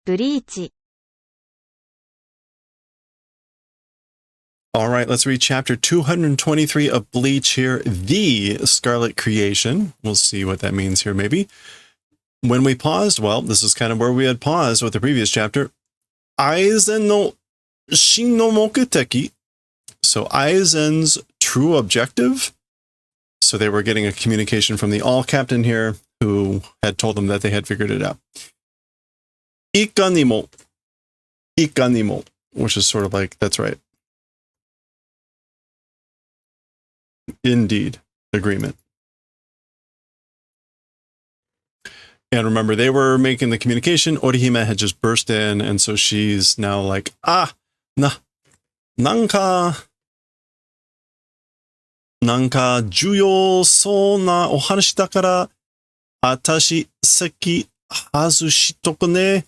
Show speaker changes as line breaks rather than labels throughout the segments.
ブリーチ
All right, let's read chapter 223 of Bleach here, the Scarlet Creation. We'll see what that means here, maybe. When we paused, well, this is kind of where we had paused with the previous chapter. Aizen no Shin no Mokuteki. So Aizen's true objective. So they were getting a communication from the all-captain here, who had told them that they had figured it out. Ikanimo, which is sort of like, that's right. Indeed, agreement. And remember, they were making the communication. Orihime had just burst in, and so she's now like, nanka 重要そうなお話だから、私席外しとくね。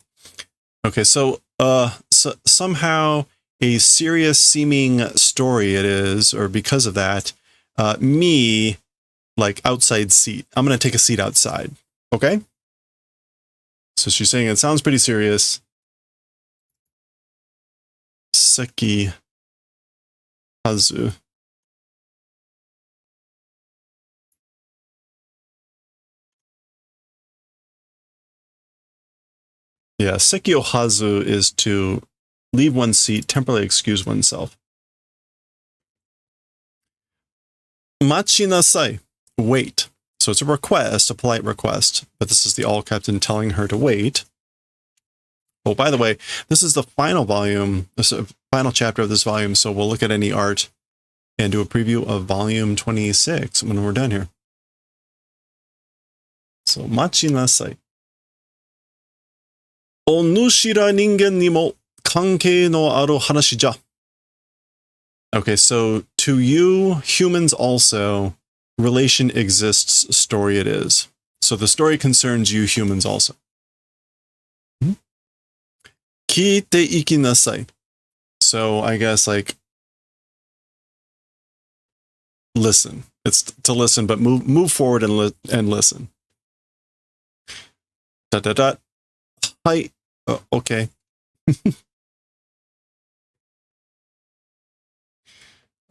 Okay, so somehow a serious seeming story it is, or because of that, me, like outside seat. I'm going to take a seat outside. Okay? So she's saying it sounds pretty serious. Seki hazu. Yeah, seki o hazu is to leave one's seat, temporarily excuse oneself. Machinasai, wait. So it's a request, a polite request, but this is the all-captain telling her to wait. Oh, by the way, this is the final volume, this is the final chapter of this volume, so we'll look at any art and do a preview of volume 26 when we're done here. So, machinasai. Onushira ningen ni mo kankei no aru hanashi ja. Okay, so to you, humans also, relation exists, story it is. So the story concerns you humans also. Kiite ikinasai. So I guess like, listen. It's to listen, but move forward and listen. Dot dot dot. Hi. Okay.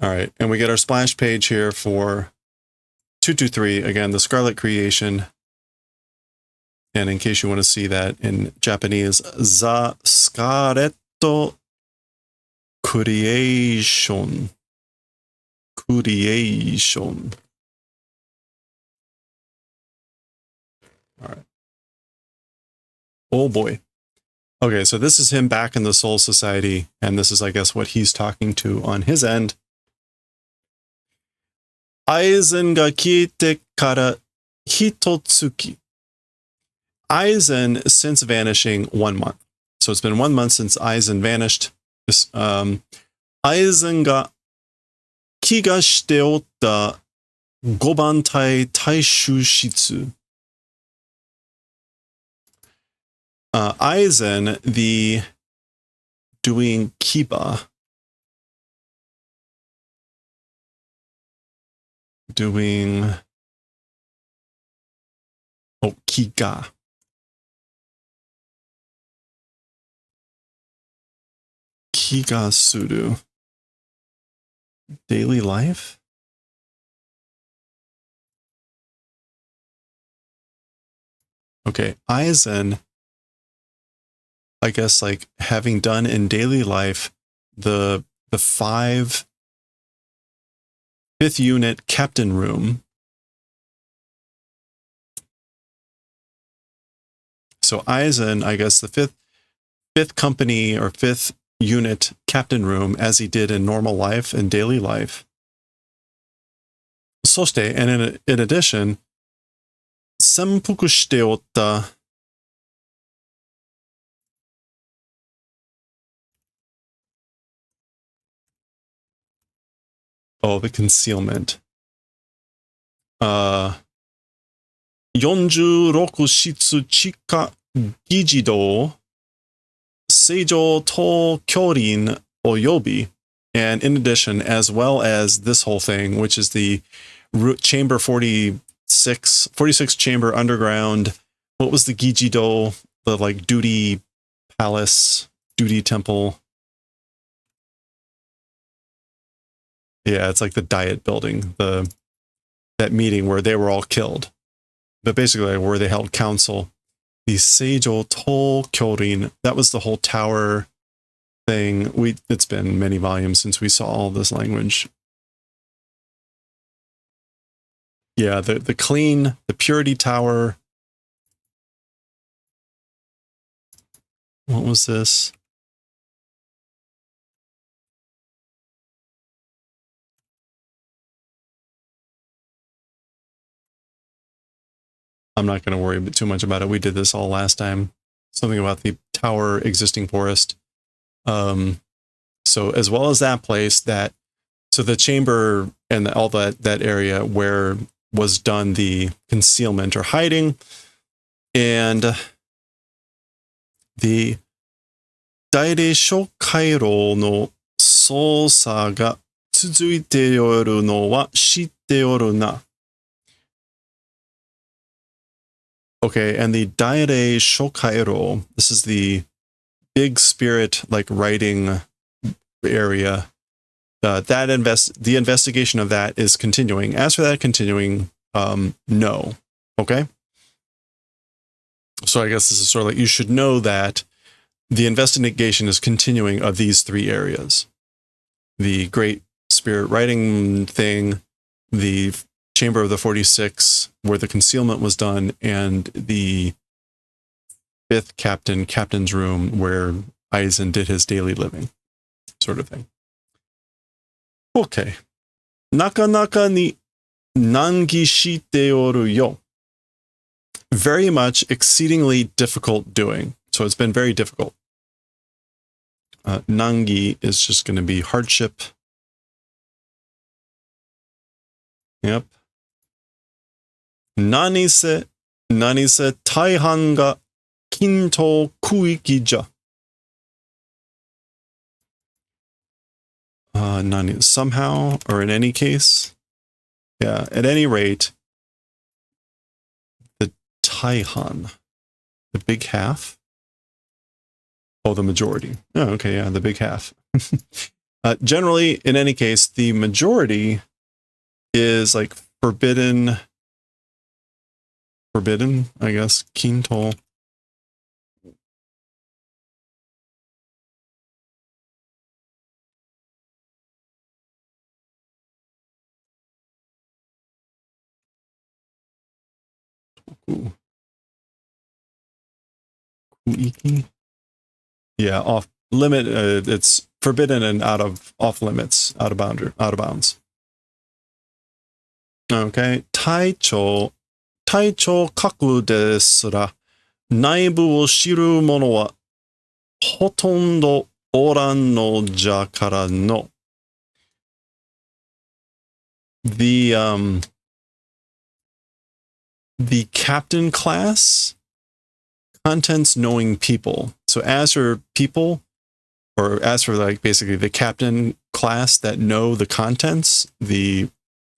All right, and we get our splash page here for 223, again, the Scarlet Creation. And in case you want to see that in Japanese, The Scarlet Creation. Creation. All right. Oh boy. Okay, so this is him back in the Soul Society, and this is, I guess, what he's talking to on his end. Aizen ga kiete kara hitotsuki. Aizen since vanishing 1 month. So it's been 1 month since Aizen vanished. This Aizen ga kiga shite otta gobantai taishu shitsu. Aizen, the doing kiba, doing kiga. Kiga suru. Daily life? Okay, Aizen, I guess, like, having done in daily life the 5th unit captain room. So Aizen, I guess, the fifth company or 5th unit captain room, as he did in normal life and daily life. Soshite, and in addition, senpuku shite otta. Oh, the concealment. 46室地下議事堂、正常等距離および, and in addition, as well as this whole thing, which is the chamber 46 chamber underground. What was the Gijido, the like duty palace, duty temple. Yeah, it's like the Diet building, that meeting where they were all killed. But basically where they held council. The Seijo Tol Kyorin, that was the whole tower thing. It's been many volumes since we saw all this language. Yeah, the clean, the purity tower. What was this? I'm not going to worry too much about it. We did this all last time. Something about the tower existing forest. So as well as that place, so the chamber and all that area where was done the concealment or hiding, and the Dairei Kairo no sousa ga tsuzuite yoru no wa shitte yoru na. Okay, and the Dairei Shokairo, this is the big spirit like writing area. The investigation of that is continuing. As for that continuing, no. Okay. So I guess this is sort of like, you should know that the investigation is continuing of these three areas. The Great Spirit Writing thing, the Chamber of the 46, where the concealment was done, and the fifth captain's room, where Aizen did his daily living, sort of thing. Okay. Nakanaka ni nangi shite yoru yo. Very much exceedingly difficult doing. So it's been very difficult. Nangi is just going to be hardship. Yep. Nanise taihan ga kinto kuiki ja. Somehow, or in any case. Yeah, at any rate, the taihan, the big half. Oh, the majority. Oh, okay, yeah, the big half. Generally, in any case, the majority is like forbidden, I guess, kinto. Kuiki? Yeah, off limit. It's forbidden and off limits, out of bounds. Okay, taicho kaku desu ra naibu wo shiru mono wa hotondo oran no ja kara no. The captain class, contents knowing people. So as for people, or as for like basically the captain class that know the contents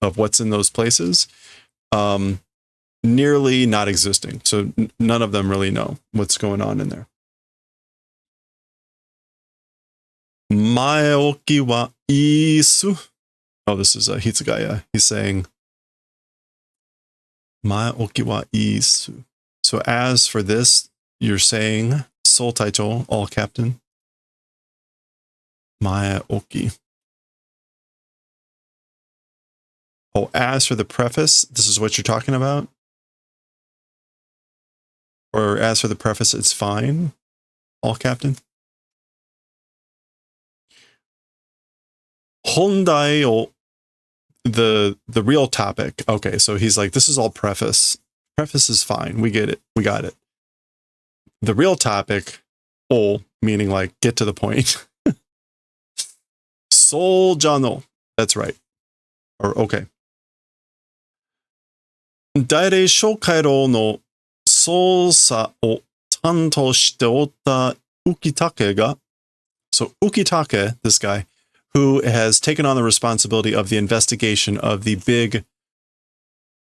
of what's in those places, nearly not existing. So none of them really know what's going on in there. Maeoki wa isu. Oh, this is Hitsugaya. He's saying Maeoki wa isu. So as for this, you're saying Soul Taicho, all captain. Maeoki. Oh, as for the preface, this is what you're talking about? Or as for the preface, it's fine, all captain? Hondai, the real topic. Okay, so he's like, this is all preface. Preface is fine. We get it. We got it. The real topic, meaning like get to the point. Soul Jano. That's right. Or okay. Dairei Shokairo no sousa o tanto shite otta Ukitake ga. So Ukitake, this guy, who has taken on the responsibility of the investigation of the big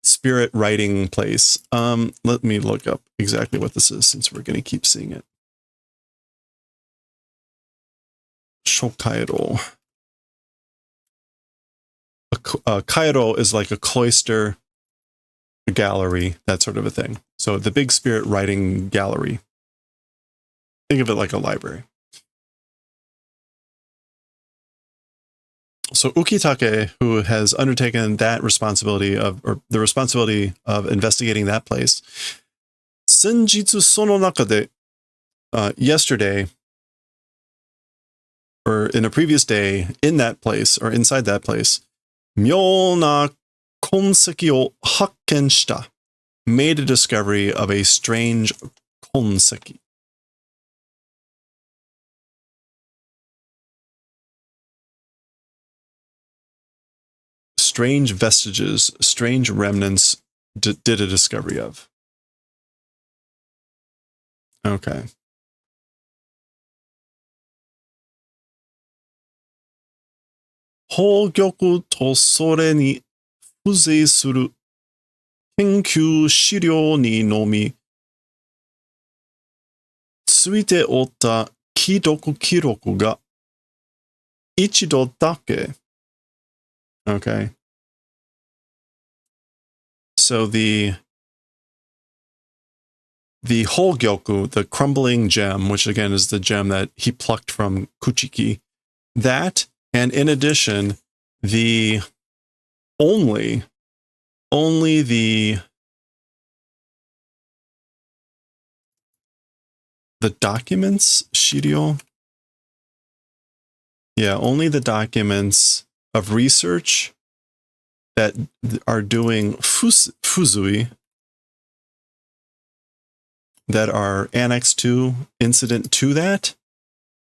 spirit writing place. Let me look up exactly what this is, since we're going to keep seeing it. Shokairo. A kairo is like a cloister, a gallery, that sort of a thing. So the Big Spirit Writing Gallery. Think of it like a library. So Ukitake, who has undertaken that responsibility or the responsibility of investigating that place, senjitsu sono nakade, yesterday, or in a previous day, in that place, or inside that place, myou na konseki o hakken shita, made a discovery of a strange konseki. Strange vestiges, strange remnants did a discovery of. Okay. Hogyoku to sore ni fuzei suru kenkyū shiryo ni nomi tsuite ota kidoku kiroku ga ichido dake. Okay. So the Hogyoku, the crumbling gem, which again is the gem that he plucked from Kuchiki, that, and in addition, the only the documents, Shiryo? Yeah, only the documents of research that are doing fuzui, that are annexed to, incident to that,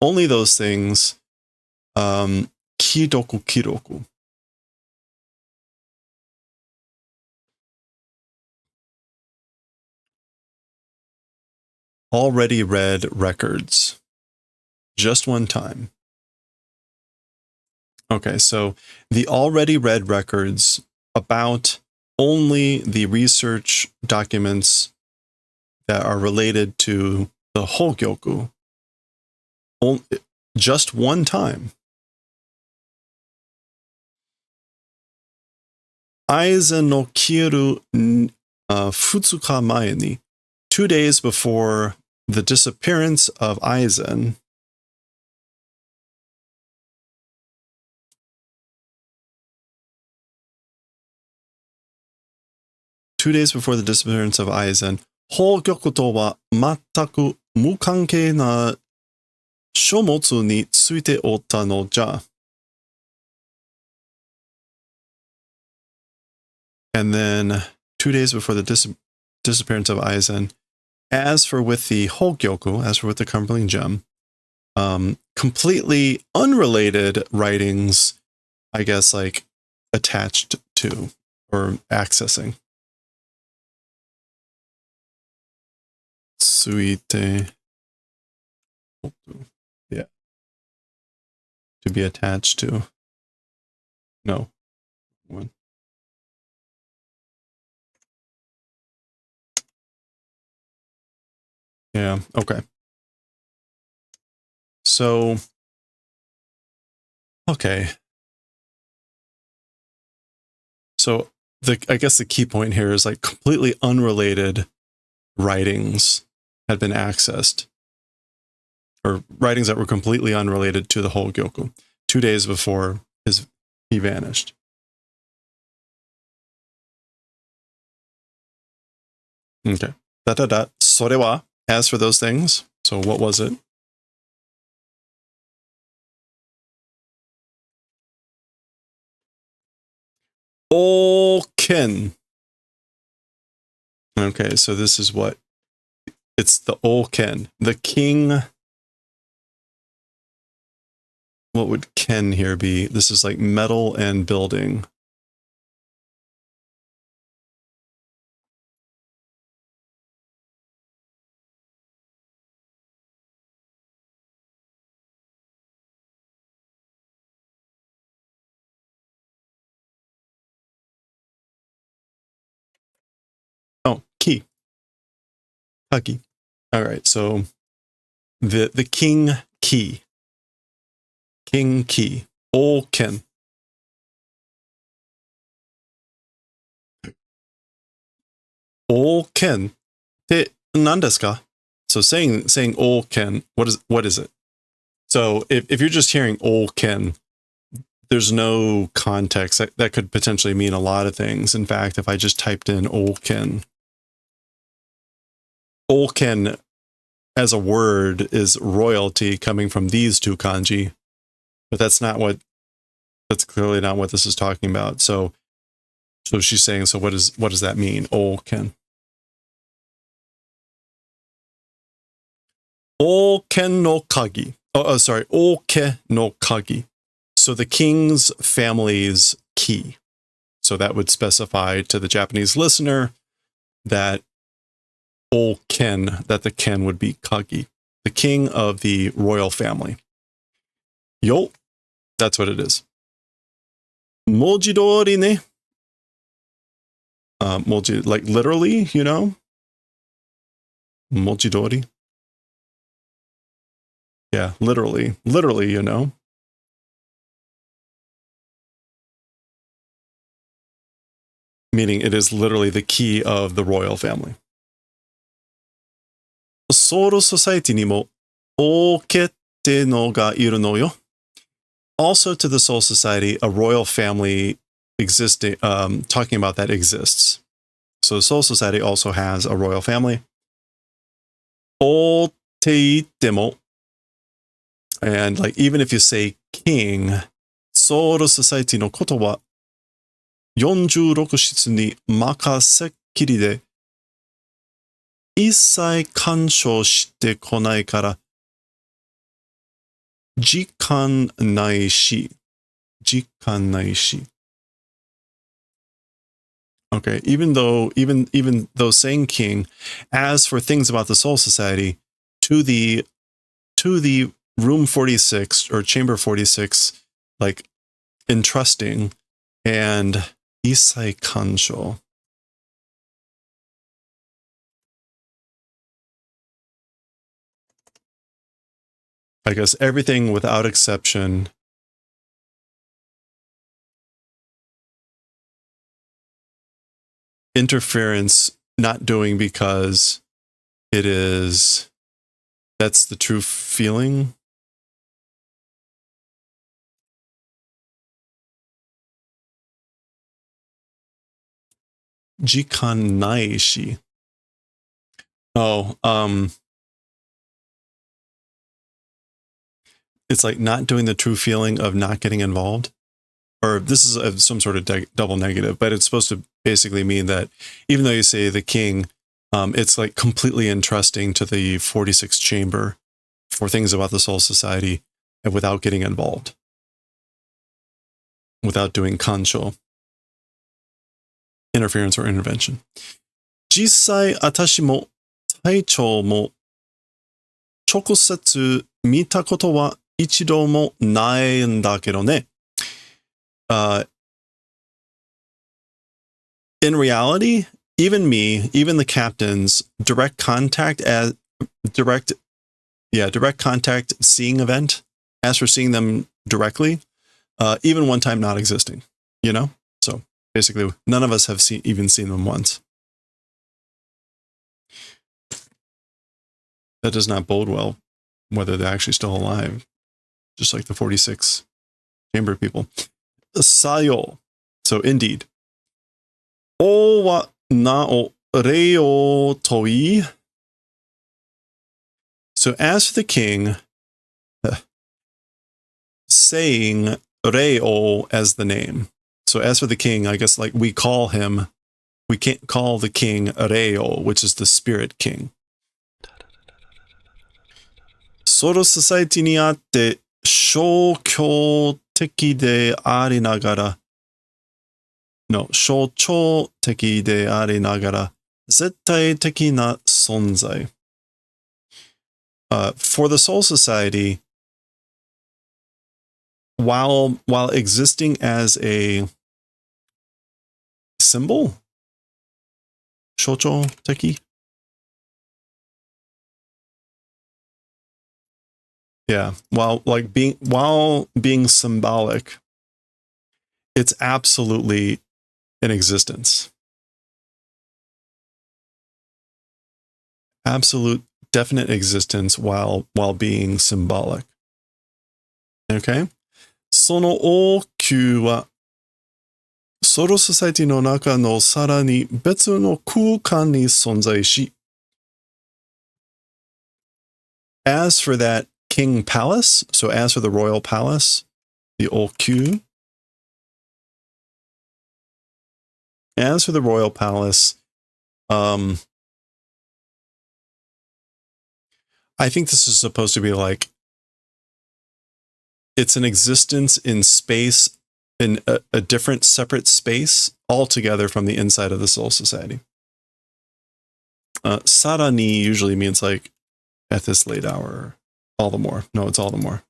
only those things, kidoku kiroku. Already read records. Just one time. Okay, so the already read records about only the research documents that are related to the Hogyoku. Just one time. Aizen no kieru futsuka mae ni, 2 days before the disappearance of Aizen, Hogyoku to wa mattaku mukankei na shomotsu ni tsuite ota no ja. And then 2 days before the disappearance of Aizen, as for with the Hogyoku, as for with the crumbling gem, completely unrelated writings, I guess, like attached to or accessing. Tsuite. Yeah. To be attached to. No. One. Yeah, okay. So, okay. So I guess the key point here is like completely unrelated writings had been accessed, or writings that were completely unrelated to the Hogyoku 2 days before he vanished. Okay. Sore wa, as for those things, so what was it? Oken. Okay, so this is what it's the Oken, the king. What would Ken here be? This is like metal and building. Oh, key. Kaki. All right, so the king key. King key. Oken. Oken. Te nandesu ka? So saying Oken, what is it? So if you're just hearing Oken, there's no context. That could potentially mean a lot of things. In fact, if I just typed in Oken as a word is royalty coming from these two kanji, but that's clearly not what this is talking about. So she's saying, so what does that mean? Oken. Oken no kagi. Sorry. Oke no kagi. So the king's family's key. So that would specify to the Japanese listener that Oken, that the ken would be kagi, the king of the royal family. Yo, that's what it is. Mojidori ne. Moji, like literally, you know? Mojidori. Yeah, literally, you know? Meaning it is literally the key of the royal family. Soul Society ni mo okete no ga iru no yo. Also to the Soul Society, a royal family existing, talking about that exists. So the Soul Society also has a royal family. O te ittemo. And like, even if you say king, Soul Society no koto wa 46室に任せっきりで、一切干渉してこないから、時間ないし。Okay, even though saying king, as for things about the Soul Society, to the room 46 or chamber 46, like entrusting and isai kansho. I guess everything without exception. Interference, not doing because that's the true feeling. Jikan naishi. Oh, it's like not doing the true feeling of not getting involved. Or this is some sort of double negative, but it's supposed to basically mean that even though you say the king, it's like completely entrusting to the 46th chamber for things about the Soul Society and without getting involved, without doing kansho, interference or intervention. Jisai atashi mo taichou mo chokusetsu mita koto wa ichido mo naiんだけどね. In reality, even me, even the captain's direct contact seeing event, as for seeing them directly, even one time not existing, you know? So basically, none of us have even seen them once. That does not bode well, whether they're actually still alive, just like the 46 chamber people. Sayo. So indeed. O wa na o reo toi. So as for the king, saying reo as the name. So as for the king, I guess like we can't call the king reo, which is the spirit king. Soul Society ni atte shōkyō teki de ari nagara. No, 象徴的でありながら絶対的な存在. For the Soul Society, while existing as a symbol, 象徴的? Yeah. While being symbolic, it's absolutely in existence. Absolute definite existence while being symbolic. Okay? その応急はソロソサイティの中のさらに別の空間に存在し、as for that king palace, so as for the royal palace, the Okyu, as for the royal palace, I think this is supposed to be like, it's an existence in space, in a different separate space altogether from the inside of the Soul Society. Sarani usually means like at this late hour, all the more. No, it's all the more.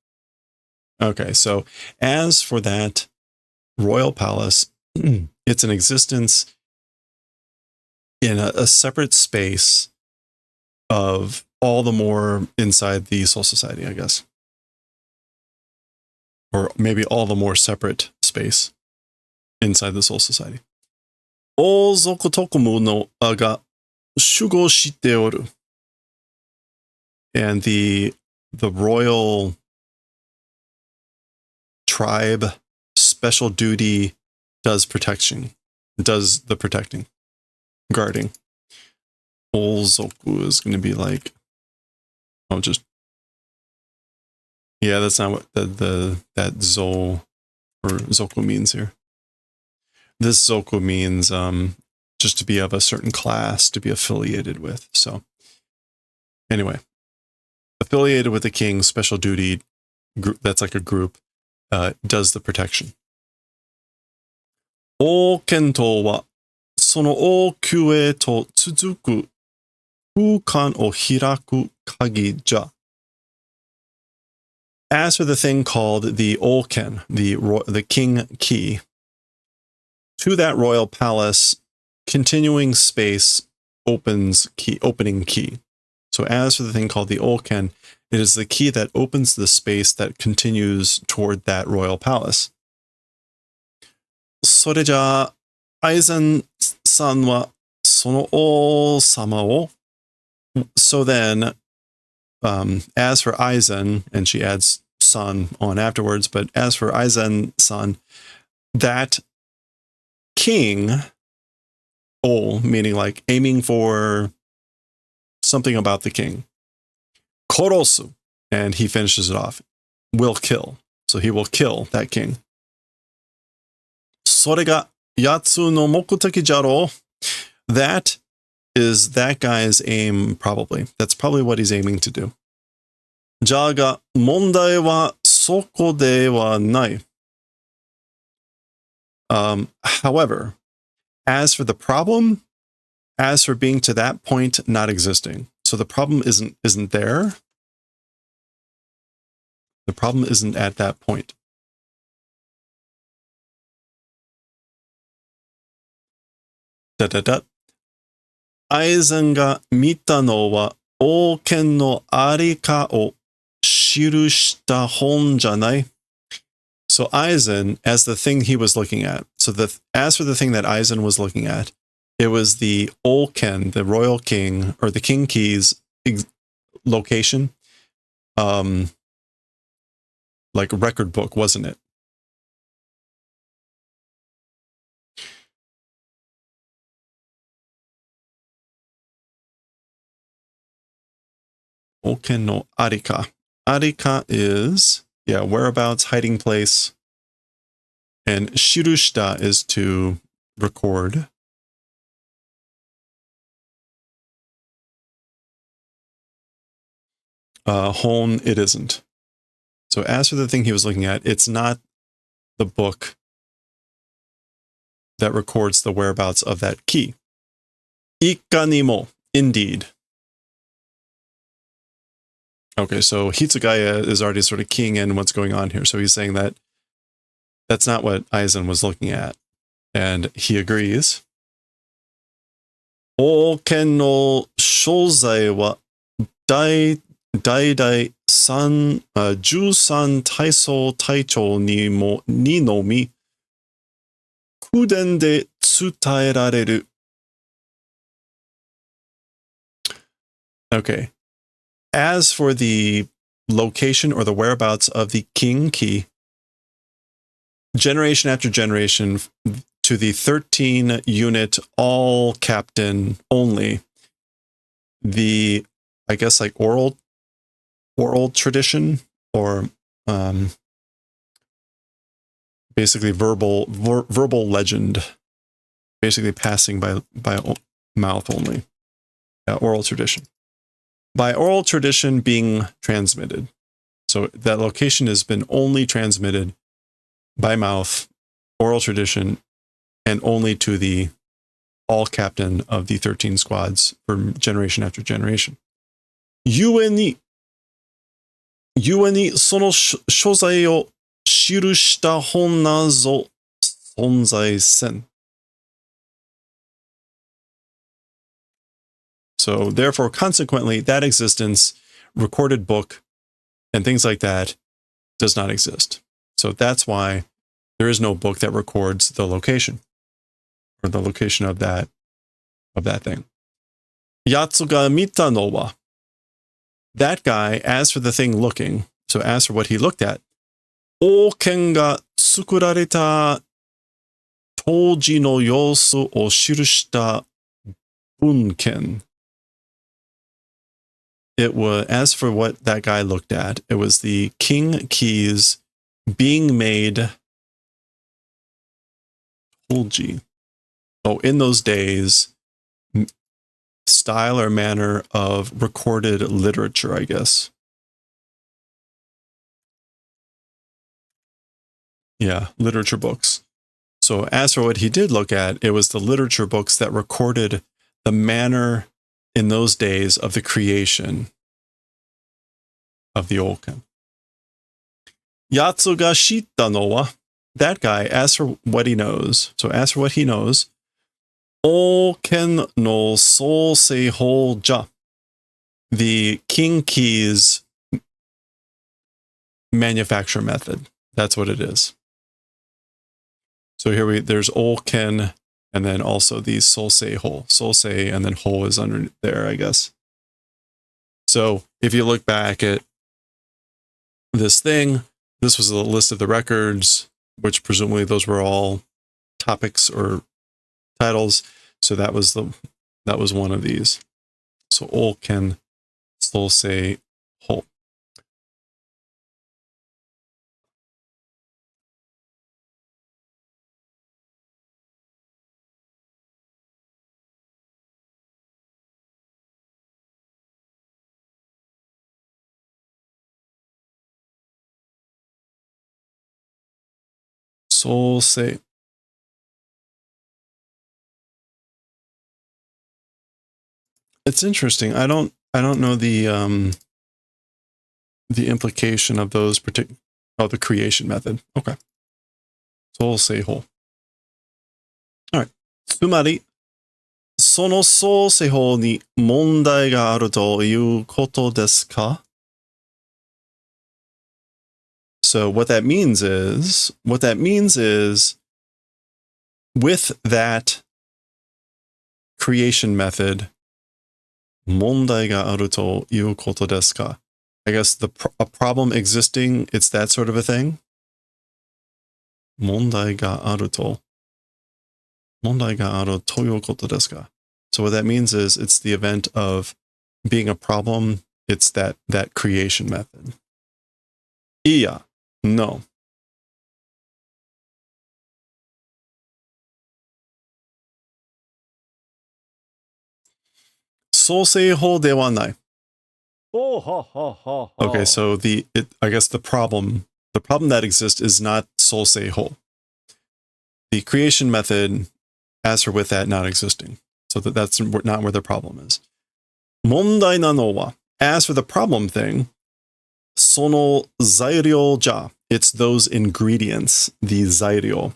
Okay, so as for that royal palace, it's an existence in a separate space of all the more inside the Soul Society, I guess. Or maybe all the more separate space inside the Soul Society. 王族特務のあが守護しておる. And the royal tribe special duty does the protecting, guarding. Olzoku is going to be like, yeah, that's not what that zo or zoku means here. This zoku means just to be of a certain class, to be affiliated with. So anyway, affiliated with the king, special duty group, that's like a group, does the protection. 王権党はその王宮へと続く空間を開く鍵じゃ. As for the thing called the Olken, the king key, to that royal palace, continuing space opening key. So as for the thing called the Olken, it is the key that opens the space that continues toward that royal palace. それじゃ、アイゼンさんはその王様を So then, as for Aizen, and she adds son on afterwards, but as for Aizen son, that king, meaning like aiming for something about the king, korosu, and he finishes it off, will kill. So he will kill that king. それがやつの目的じゃろう. That is that guy's aim, probably. That's probably what he's aiming to do. じゃが問題はそこではない. However, as for the problem, as for being to that point not existing. So the problem isn't there. The problem isn't at that point. ... アイゼンが見たのは王権のありかを記した本じゃない. So Aizen, as the thing he was looking at, as for the thing that Aizen was looking at, it was the Olken, the royal king, or the king key's location, like record book, wasn't it? Olken no arika. Arika is, whereabouts, hiding place. And shirushita is to record. Hon, it isn't. So as for the thing he was looking at, it's not the book that records the whereabouts of that key. Ikanimo, indeed. Okay, so Hitsugaya is already sort of keying in what's going on here. So he's saying that that's not what Aizen was looking at. And he agrees. Oken no shozai wa 代々13体操隊長にのみ、口伝で伝えられる。Okay. As for the location or the whereabouts of the king key, generation after generation to the 13 unit all captain only, the, I guess, like oral tradition or basically verbal legend, basically passing by mouth only. Oral tradition. By oral tradition being transmitted. So that location has been only transmitted by mouth, oral tradition, and only to the all captain of the 13 squads for generation after generation. 故にその所在を記した本なぞ存在せん。So therefore, consequently, that existence, recorded book, and things like that does not exist. So that's why there is no book that records the location or the location of that thing. Yatsu ga mita no wa. That guy, as for the thing looking, so as for what he looked at, oken ga tsukurareta toji no yosu o shirushita bunken. It was, as for what that guy looked at, it was the king keys being made. Toji. Oh, in those days, style or manner of recorded literature, I guess. Yeah, literature books. So as for what he did look at, it was the literature books that recorded the manner in those days of the creation of the Oken. Yatsu ga shita no wa. That guy, as for what he knows, so as for what he knows, Oken no souseiho ja. The king keys manufacture method. That's what it is. So here there's Oken, and then also the souseiho. Sousei, and then ho is under there, I guess. So if you look back at this thing, this was a list of the records, which presumably those were all topics or titles. So that was one of these. So Oken sousei ho. Sousei. It's interesting. I don't know the implication of those the creation method. Okay. Souseiho. All right. つまり、そのsouseihoに問題があるということですか? So what that means is, with that creation method, 問題があるということですか? I guess a problem existing, it's that sort of a thing. 問題があるということですか? So what that means is it's the event of being a problem. It's that creation method. いや, no. 創生法ではない. Okay, so I guess the problem that exists is not souseiho. The creation method, as for with that not existing. So that's not where the problem is. 問題なのは, as for the problem thing, その材料じゃ. It's those ingredients, the 材料.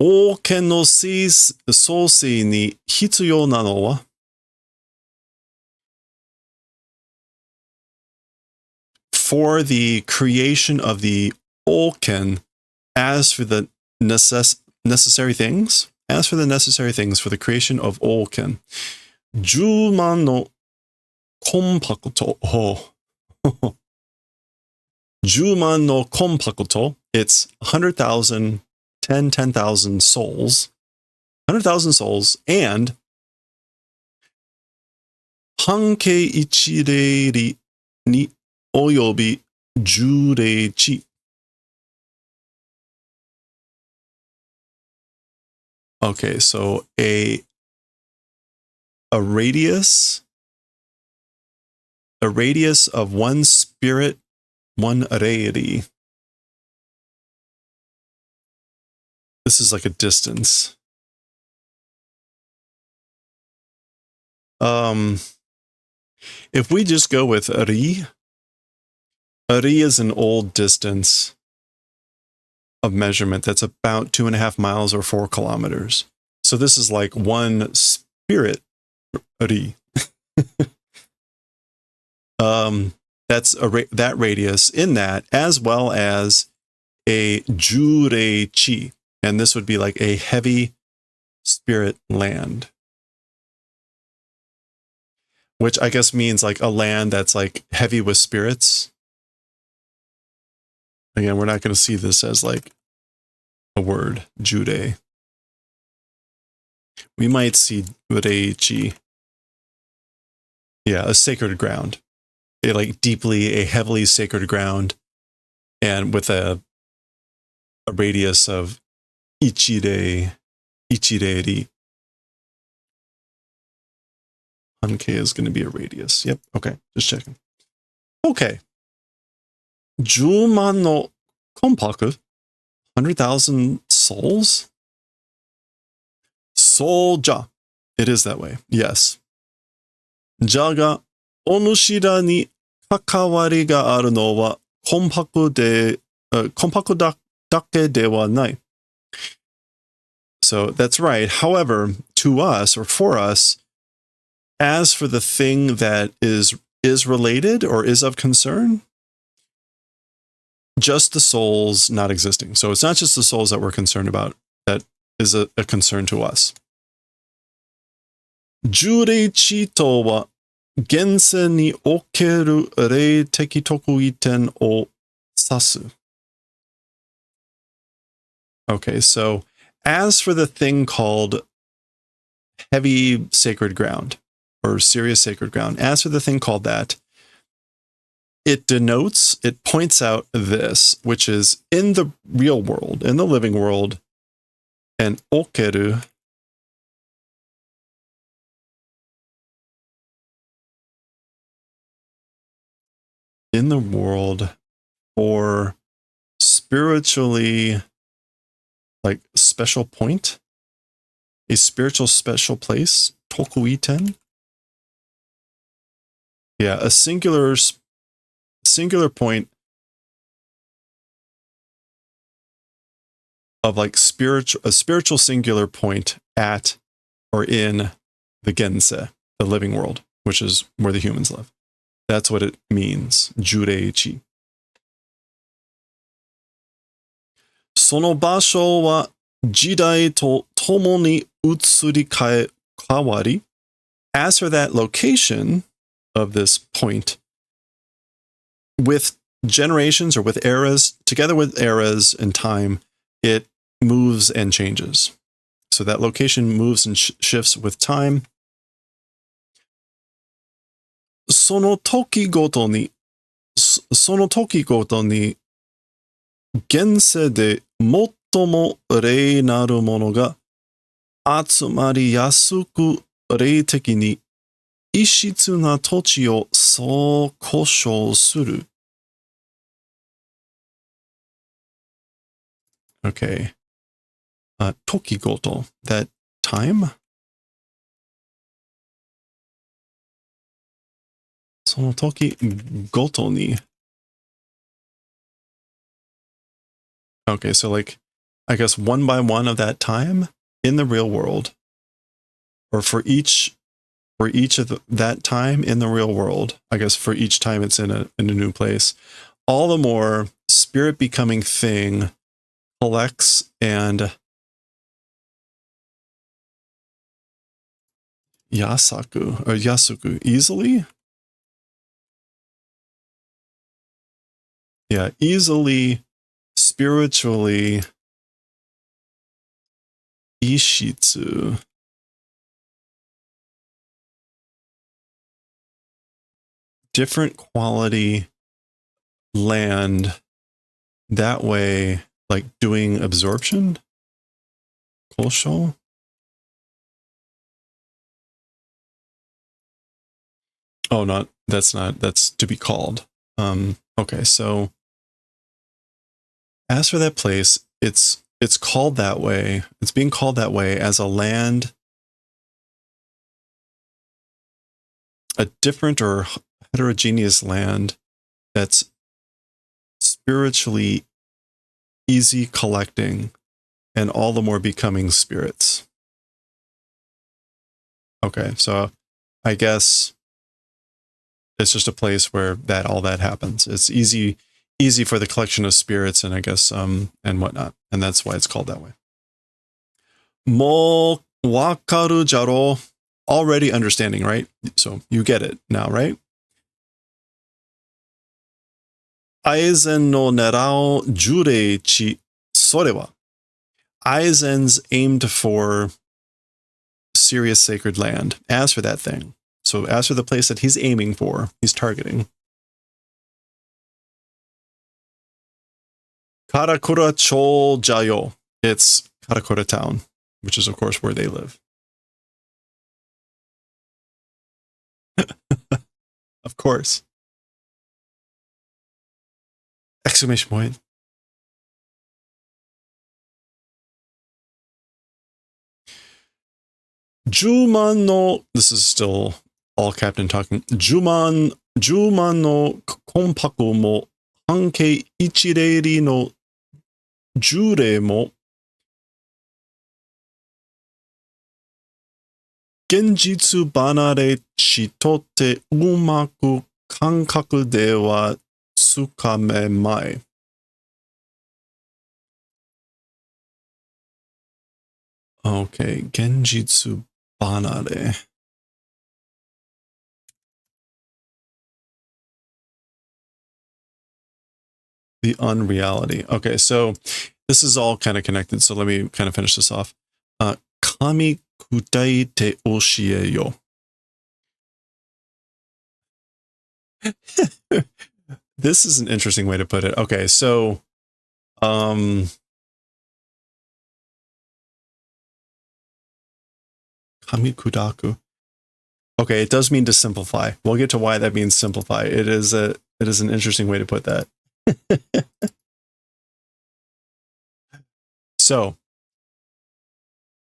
王権の創生に必要なのは for the creation of the Olken, as for the necessary things, for the creation of Olken, 10万のコンパクト。10万のコンパクト. It's 100,000, 10,000 souls. 100,000 souls, and 半径一例に及び10例地. Okay, so a radius of one spirit, one deity. This is like a distance. If we just go with ri is an old distance of measurement that's about 2.5 miles or 4 kilometers. So this is like one spirit ri. That's that radius in that, as well as a jurei chi, and this would be like a heavy spirit land, which I guess means like a land that's like heavy with spirits. Again, we're not going to see this as like a word, jurei. We might see jurei chi. Yeah, a sacred ground. A heavily sacred ground, and with a radius of ichirei. Hanke is going to be a radius. Yep. Okay. Just checking. Okay. 10万のコンパクト 100,000 souls? Solja. It is that way. Yes. じゃが、お主らに関わりがあるのはコンパクトだけではない. So that's right. However, to us or for us, as for the thing that is related or is of concern, just the souls not existing. So it's not just the souls that we're concerned about that is a concern to us. 十霊地とは現世における霊的特異点を指す. Okay, so as for the thing called heavy sacred ground or serious sacred ground, as for the thing called that, it points out this, which is in the real world, in the living world, and okeru in the world for spiritually like special point, a spiritual special place, tokuiten. Yeah, a singular point of like a spiritual singular point at or in the gense, the living world, which is where the humans live. That's what it means, jurei-chi. その場所は時代とともに移り変わり. As for that location of this point, with generations or with eras, together with eras and time, it moves and changes. So that location moves and shifts with time. その時ごとに現世で最も霊なるものが集まりやすく霊的に異質な土地をそう呼称する. Okay. 時ごと, that time? その時ごとに. Okay, so like, I guess one by one of that time in the real world, or for each for each of that time in the real world, I guess for each time it's in a new place, all the more spirit becoming thing collects and yasuku easily. Yeah, easily, spiritually, ishitsu. Different quality land that way, like doing absorption. Kosho. Oh, that's to be called. Okay, so as for that place, it's called that way. It's being called that way as a land, a different or heterogeneous land that's spiritually easy collecting and all the more becoming spirits. Okay, so I guess it's just a place where all that happens. It's easy for the collection of spirits and I guess and whatnot. And that's why it's called that way. Mo wakaru jaro. Already understanding, right? So you get it now, right? Aizen no nerao jurei chi sorewa. Aizen's aimed for serious sacred land. As for that thing. So as for the place that he's aiming for, he's targeting. Karakura cho jayo. It's Karakura town, which is of course where they live. Of course. Exclamation point. Juman no, this is still all Captain talking. Juman no konpaku mo hankei ichireiri no jurei mo genjitsu banare chitotte umaku kankaku de wa tsukamemai. Okay, genjitsu banare. The unreality. Okay, so this is all kind of connected. So let me kind of finish this off. Kami kutai te oshie yo. This is an interesting way to put it. Okay, so Kami kudaku. Okay, it does mean to simplify. We'll get to why that means simplify. It is an interesting way to put that. So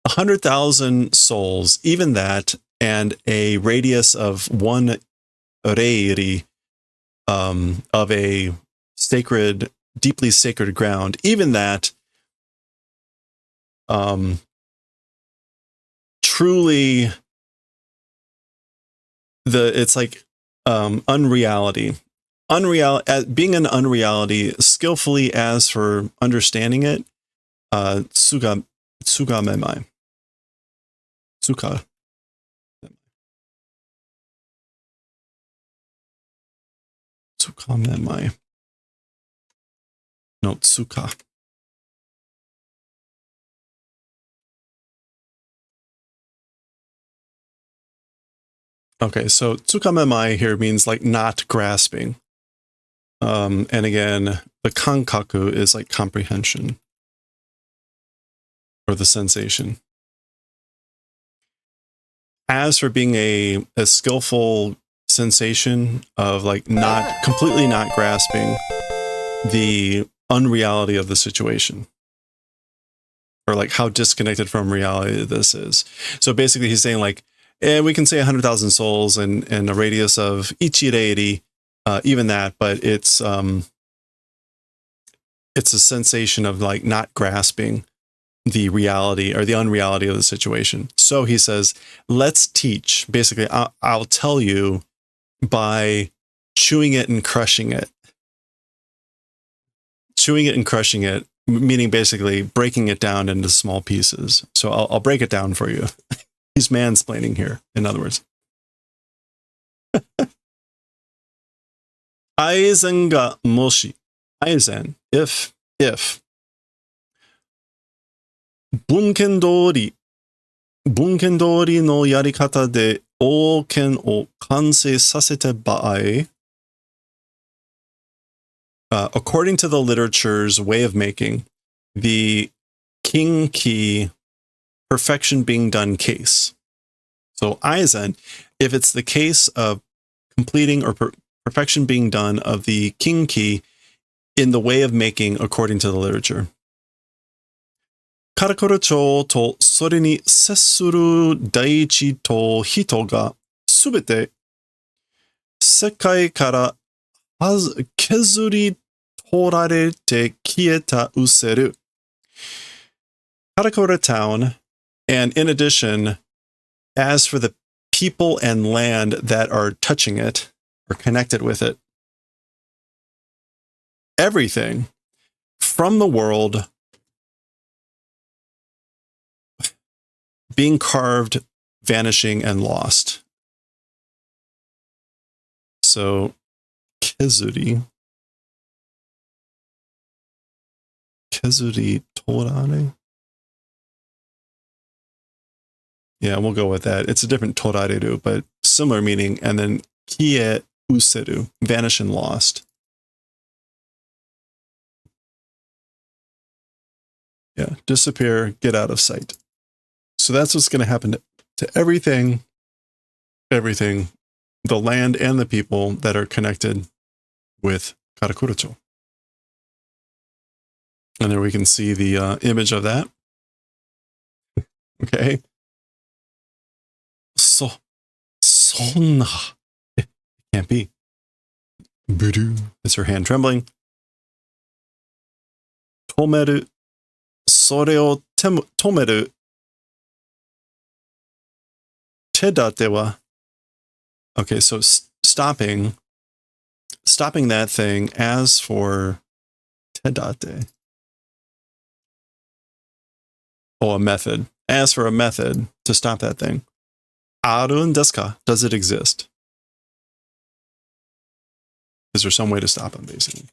100,000 souls, even that, and a radius of 1 reiri of a sacred, deeply sacred ground, even that truly it's like unreality. Being an unreality, skillfully as for understanding it, tsukamemai. Tsuka. Tsukamemai. No, tsuka. Okay, so tsukamemai here means like not grasping. And again, the kankaku is like comprehension. Or the sensation. As for being a skillful sensation of like completely not grasping the unreality of the situation, or like how disconnected from reality this is. So basically he's saying like, we can say 100,000 souls and a radius of ichireiri, even that, but it's a sensation of like not grasping the reality or the unreality of the situation. So he says, let's teach. Basically, I'll tell you by chewing it and crushing it. Chewing it and crushing it, meaning basically breaking it down into small pieces. So I'll break it down for you. He's mansplaining here, in other words. Aizen ga moshi. Aizen, if. 文献通りのやり方で王権を完成させた場合、according to the literature's way of making, the kinki perfection being done case. So aizen, if it's the case of completing or perfection being done of the kinki in the way of making according to the literature. カラコル町とそれに接する大地と人がすべて世界から削り取られて消えた失せる。Karakura town, and in addition, as for the people and land that are touching it or connected with it, everything from the world being carved, vanishing, and lost. So, kezuri torare. Yeah, we'll go with that. It's a different torareru, but similar meaning. And then kie useru, vanish and lost. Yeah, disappear, get out of sight. So that's what's going to happen to everything, the land and the people that are connected with Karakuracho. And there we can see the image of that. Okay. Sonna. It can't be. Budu. It's her hand trembling. Tomeru. Soreo tomeru. Tedate wa. Okay, so stopping that thing as for tedate. Oh, a method. As for a method to stop that thing. Arun desu ka? Does it exist? Is there some way to stop him, basically?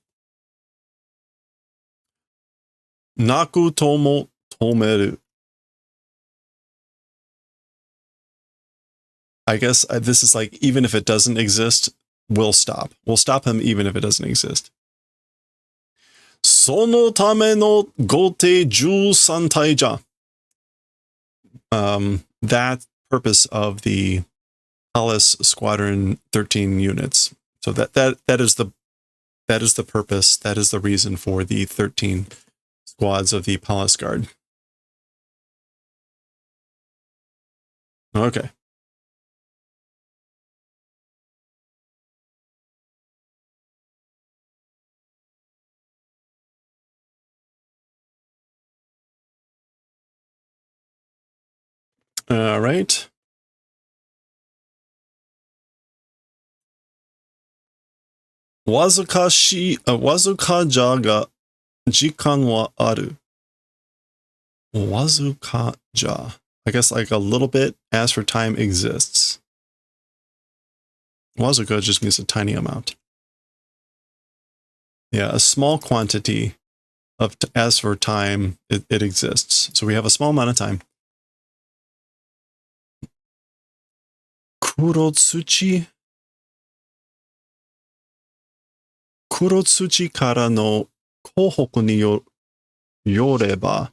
Naku tomo tomeru. I guess this is like, even if it doesn't exist, we'll stop. We'll stop him even if it doesn't exist. Sono tame no gote 13 tai ja. That purpose of the Palace Squadron 13 units. So that is the purpose. That is the reason for the 13 squads of the Palace Guard. Okay. All right. Wazuka ja ga jikan wa aru. Wazuka ja. I guess like a little bit, as for time exists. Wazuka just means a tiny amount. Yeah, a small quantity of, as for time, it exists. So we have a small amount of time. Kurotsuchi kara no kohoku ni yoreba,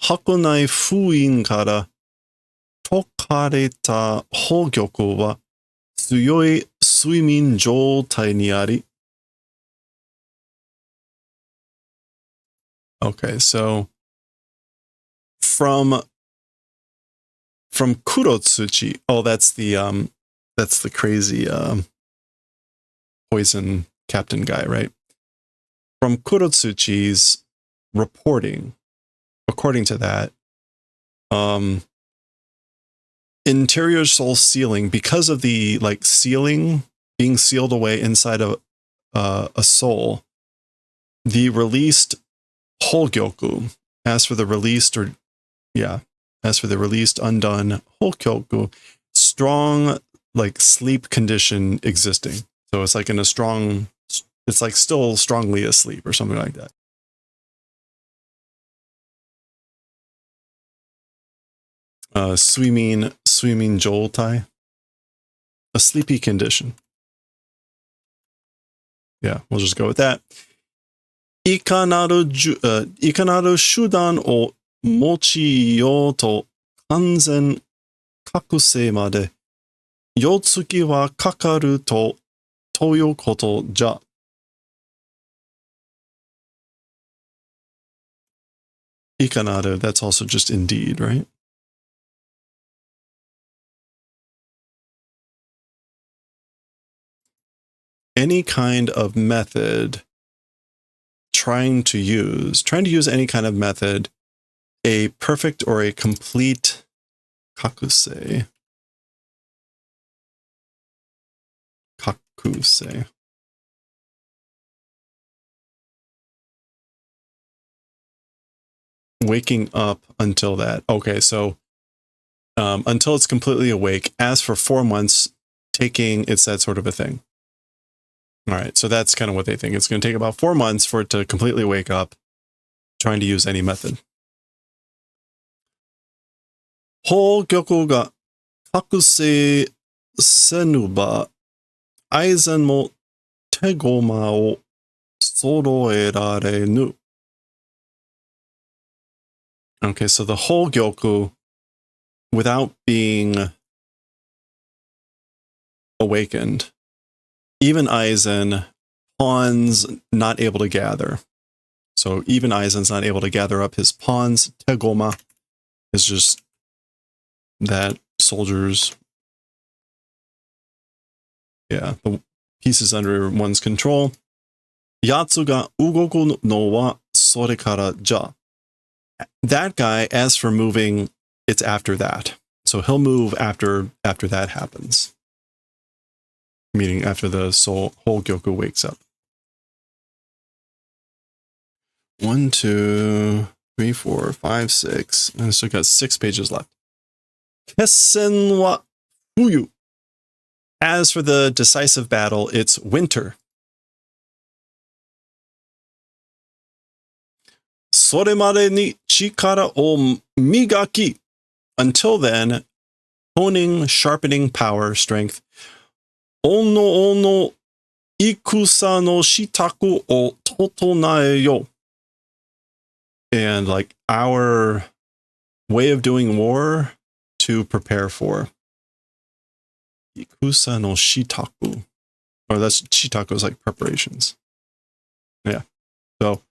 Hakunai fuin kara tokareta hogyoku wa tsuyoi suimin joutai ni ari. Okay, so from Kurotsuchi, oh, that's the crazy poison captain guy, right? From Kurotsuchi's reporting, according to that, interior soul sealing, because of the like sealing being sealed away inside of a soul, the released Holgyoku, as for the released undone Holgyoku, strong like sleep condition existing. So it's like in a strong, it's like still strongly asleep or something like that. Swimming joltai, a sleepy condition. Yeah, we'll just go with that. いかなる手段を用いようと完全覚醒まで夜月はかかるということじゃ。いかなる, that's also just indeed, right? Any kind of method, trying to use any kind of method, a perfect or a complete kakuse. Waking up until that. Okay, so until it's completely awake. As for 4 months, it's that sort of a thing. All right, so that's kind of what they think. It's going to take about 4 months for it to completely wake up, trying to use any method. 宝玉が覚醒せぬば、愛禅も手駒を揃えられぬ. Okay, so the Holgyoku, without being awakened, even Aizen, pawns not able to gather. So even Aizen's not able to gather up his pawns. Tegoma is just that soldiers, the pieces under one's control. Yatsu ga ugoku no wa sore kara ja. That guy, as for moving, it's after that. So he'll move after that happens. Meaning after the soul Holgyoku wakes up. 1, 2, 3, 4, 5, 6. And I still got 6 pages left. Kessen wa fuyu. As for the decisive battle, it's winter. それまでに力を磨き. Until then, honing, sharpening power, strength. Ono ikusa no shitaku o totonae yo. And like our way of doing war to prepare for. Ikusa no shitaku. Or that's shitaku is like preparations. Yeah. So,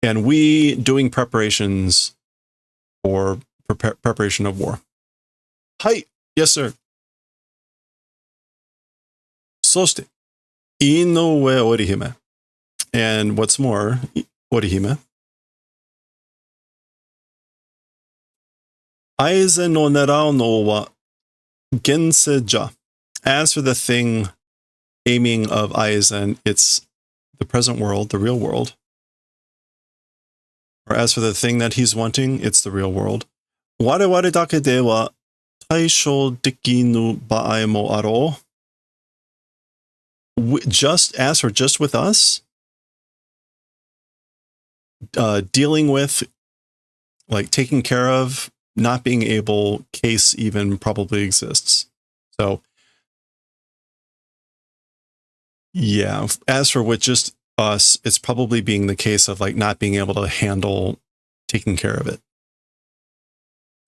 and we doing preparations for preparation of war. Hi. Yes, sir. そして、井上織姫. And what's more, 織姫. 愛禅の狙うのは現世じゃ. As for the thing aiming of Aizen, it's the present world, the real world. Or as for the thing that he's wanting, it's the real world. 我々だけでは対処できぬ場合もあろう. Just with us, dealing with, like taking care of, not being able case even probably exists. So, yeah, as for with just us, it's probably being the case of like not being able to handle taking care of it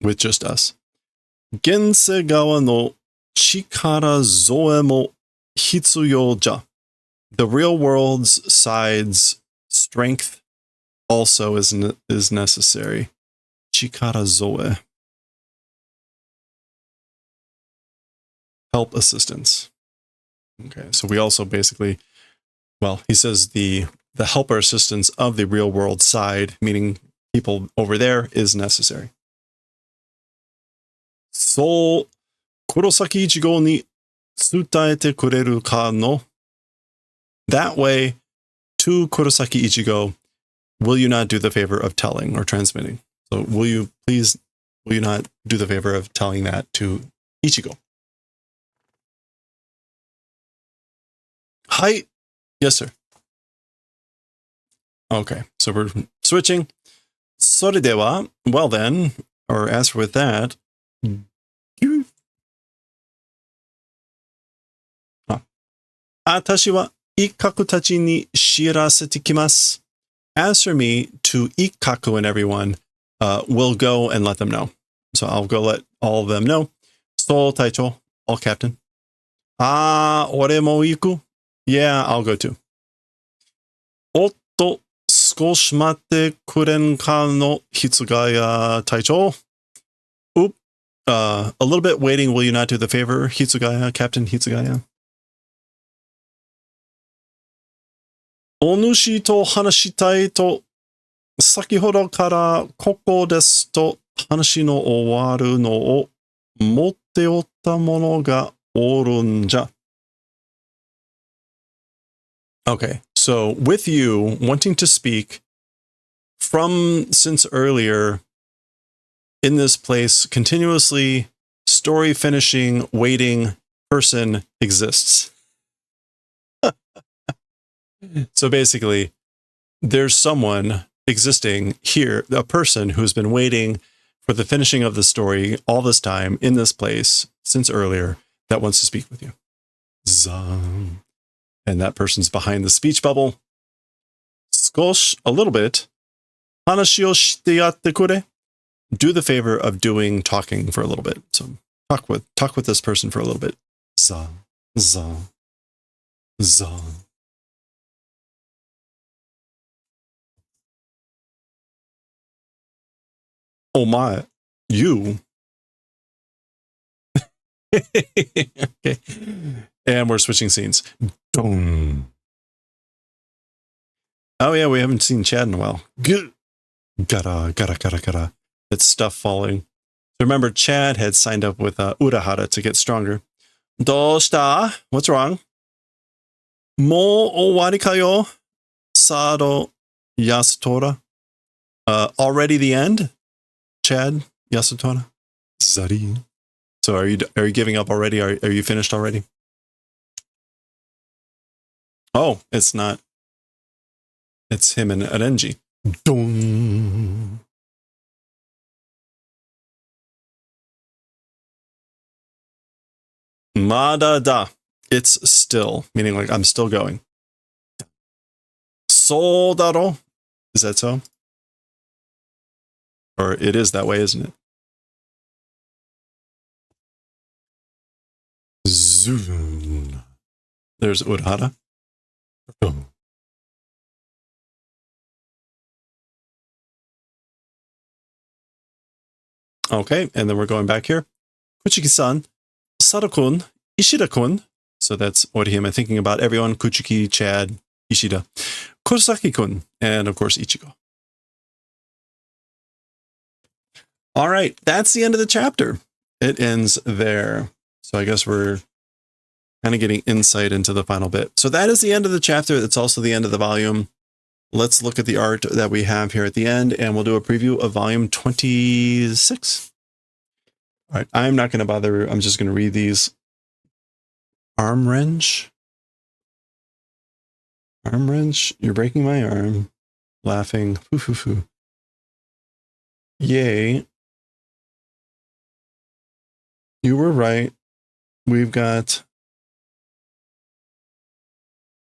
with just us. 現世側の力添えも必要じゃ. The real world's side's strength also is necessary. Chikara zoe. Help assistance. Okay, so we also basically, well, he says the the helper assistance of the real world side, meaning people over there, is necessary. So, 黒崎一号に伝えてくれるかの? That way, to Kurosaki Ichigo, will you not do the favor of telling or transmitting? So will you not do the favor of telling that to Ichigo? Hi. Yes, sir. Okay, so we're switching. それでは, well then, or as for with that, 私は一角たちに知らせてきます. As for me, to Ikkaku and everyone, will go and let them know. So I'll go let all of them know. So, Taicho, all captain. Ore mo iku? Yeah, I'll go too. Otto, skoshi matte kuren ka no Hitsugaya, Taicho? Oop. A little bit waiting. Will you not do the favor, Hitsugaya, Captain Hitsugaya? お主と話したいと、先ほどからここですと話の終わるのを持っておった者がおるんじゃ。Okay, so with you wanting to speak from since earlier in this place, continuously story finishing, waiting person exists. So basically, there's someone existing here, a person who's been waiting for the finishing of the story all this time in this place since earlier that wants to speak with you. Zang. And that person's behind the speech bubble. Skosh, a little bit. Hanashi o shite yatte kure. Do the favor of talking for a little bit. So talk with this person for a little bit. Zang, zang, zang. Oh my, you. Okay. And we're switching scenes. Dong. Oh yeah, we haven't seen Chad in a while. Gara. It's stuff falling. So remember, Chad had signed up with Urahara to get stronger. Doshita? What's wrong? Mo owari kayo? Sado Yasutora? Already the end? Chad Yasutora? Zari. So are you giving up already? Are you finished already? Oh, it's not. It's him and Renji. Dong. Madada. It's still, meaning like I'm still going. Soldado. Is that so? Or it is that way, isn't it? Zoom. There's Urahara. Oh. Okay, and then we're going back here. Kuchiki-san, Sado-kun, Ishida-kun. So that's Orihime thinking about everyone. Kuchiki, Chad, Ishida. Kurosaki-kun, and of course Ichigo. All right, that's the end of the chapter. It ends there. So I guess we're kind of getting insight into the final bit. So that is the end of the chapter. It's also the end of the volume. Let's look at the art that we have here at the end, and we'll do a preview of volume 26. All right, I'm not going to bother. I'm just going to read these. Arm wrench. Arm wrench. You're breaking my arm. Laughing. Hoo, hoo, hoo. Yay. You were right. We've got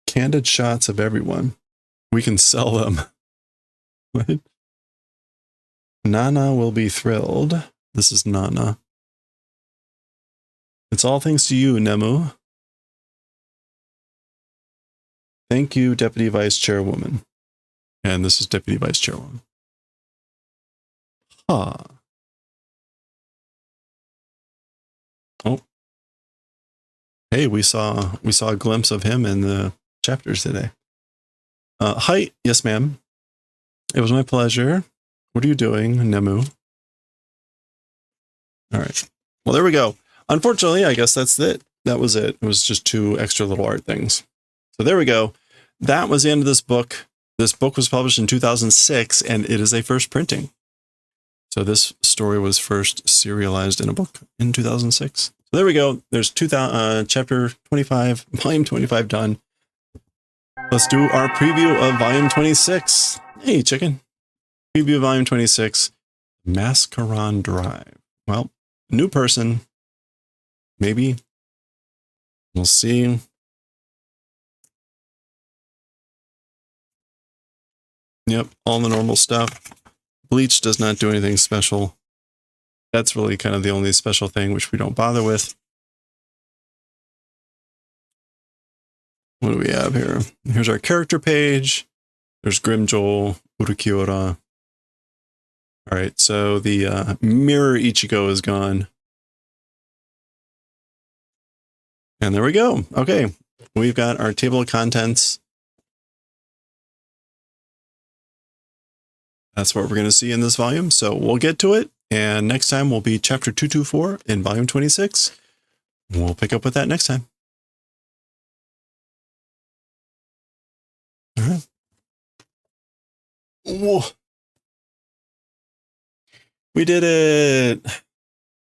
candid shots of everyone. We can sell them. What? Nana will be thrilled. This is Nana. It's all thanks to you, Nemu. Thank you, Deputy Vice Chairwoman. And this is Deputy Vice Chairwoman. Huh. Oh. Hey, we saw a glimpse of him in the chapters today. Hi. Yes, ma'am. It was my pleasure. What are you doing, Nemu? All right. Well, there we go. Unfortunately, I guess that's it. That was it. It was just 2 extra little art things. So there we go. That was the end of this book. This book was published in 2006, and it is a first printing. So this story was first serialized in a book in 2006. So there we go. There's chapter 25, volume 25 done. Let's do our preview of volume 26. Hey, chicken. Preview of volume 26, Mascaron Drive. Well, new person. Maybe. We'll see. Yep, all the normal stuff. Bleach does not do anything special. That's really kind of the only special thing, which we don't bother with. What do we have here? Here's our character page. There's Grimjoel, Urakiora. All right, so the mirror Ichigo is gone. And there we go. Okay, we've got our table of contents. That's what we're going to see in this volume. So we'll get to it. And next time will be chapter 224 in volume 26. We'll pick up with that next time. All right. Whoa. We did it.